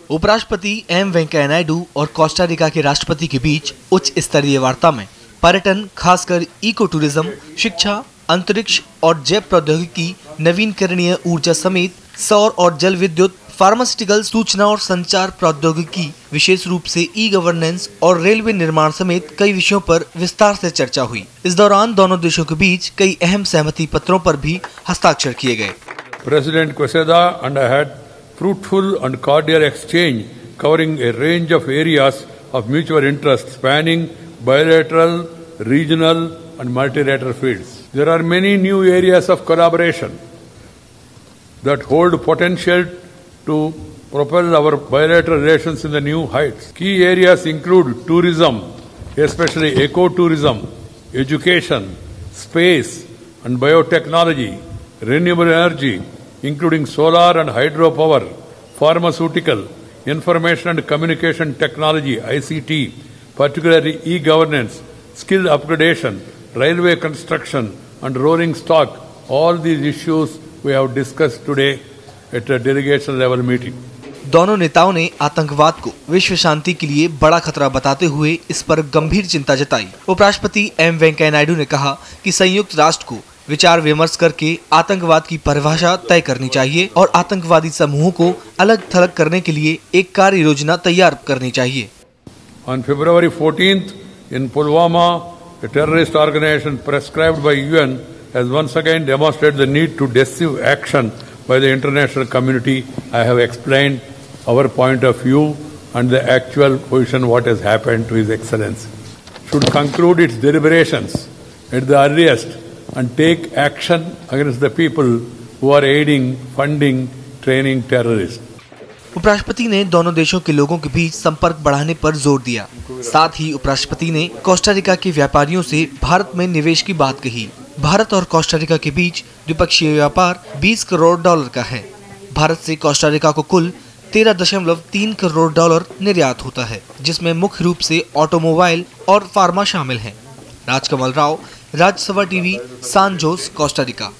उपराष्ट्रपति एम वेंकैया नायडू और Costa Rica के राष्ट्रपति के बीच उच्च स्तरीय वार्ता में पर्यटन, खासकर इको टूरिज्म, शिक्षा, अंतरिक्ष और जैव प्रौद्योगिकी, नवीनकरणीय ऊर्जा समेत सौर और जल विद्युत, फार्मास्यूटिकल, सूचना और संचार प्रौद्योगिकी, विशेष रूप से ई गवर्नेंस और रेलवे निर्माण समेत कई विषयों पर विस्तार से चर्चा हुई। इस दौरान दोनों देशों के बीच कई अहम सहमति पत्रों पर भी हस्ताक्षर किए गए। President Quesada and I had fruitful and cordial exchange covering a range of areas of mutual interest spanning bilateral, regional and multilateral fields. There are many new areas of collaboration that hold potential to propel our bilateral relations in the new heights. Key areas include tourism, especially ecotourism, education, space and biotechnology, renewable energy, including solar and hydropower, pharmaceutical, information and communication technology, ICT, particularly e-governance, skill upgradation, railway construction and rolling stock. All these issues we have discussed today at a delegation level meeting. दोनों नेताओं ने आतंकवाद को विश्व शांति के लिए बड़ा खतरा बताते हुए इस पर गंभीर चिंता जताई। उपराष्ट्रपति एम वेंकैया नायडू ने कहा कि संयुक्त राष्ट्र को विचार विमर्श करके आतंकवाद की परिभाषा तय करनी चाहिए और आतंकवादी समूहों को अलग थलग करने के लिए एक कार्य योजना तैयार करनी चाहिए। On February 14th in Pulwama, a terrorist organization prescribed by UN has once again demonstrated the need to decisive action by the international community. I have explained our point of view and the actual position what has happened to His Excellency. Should conclude its deliberations at the earliest and take action against the people who are aiding, funding, training terrorists. उपराष्ट्रपति ने दोनों देशों के लोगों के बीच संपर्क बढ़ाने पर जोर दिया। साथ ही उपराष्ट्रपति ने कोस्टा रिका के व्यापारियों से भारत में निवेश की बात कही। भारत और कोस्टा रिका के बीच द्विपक्षीय व्यापार 20 करोड़ डॉलर का है। भारत से कोस्टा रिका को कुल 13.3 करोड़ डॉलर निर्यात होता है, जिसमें मुख्य रूप से ऑटोमोबाइल और फार्मा शामिल हैं। राजकमल राव, राज्यसभा टीवी, सान जोस, कोस्टा रिका।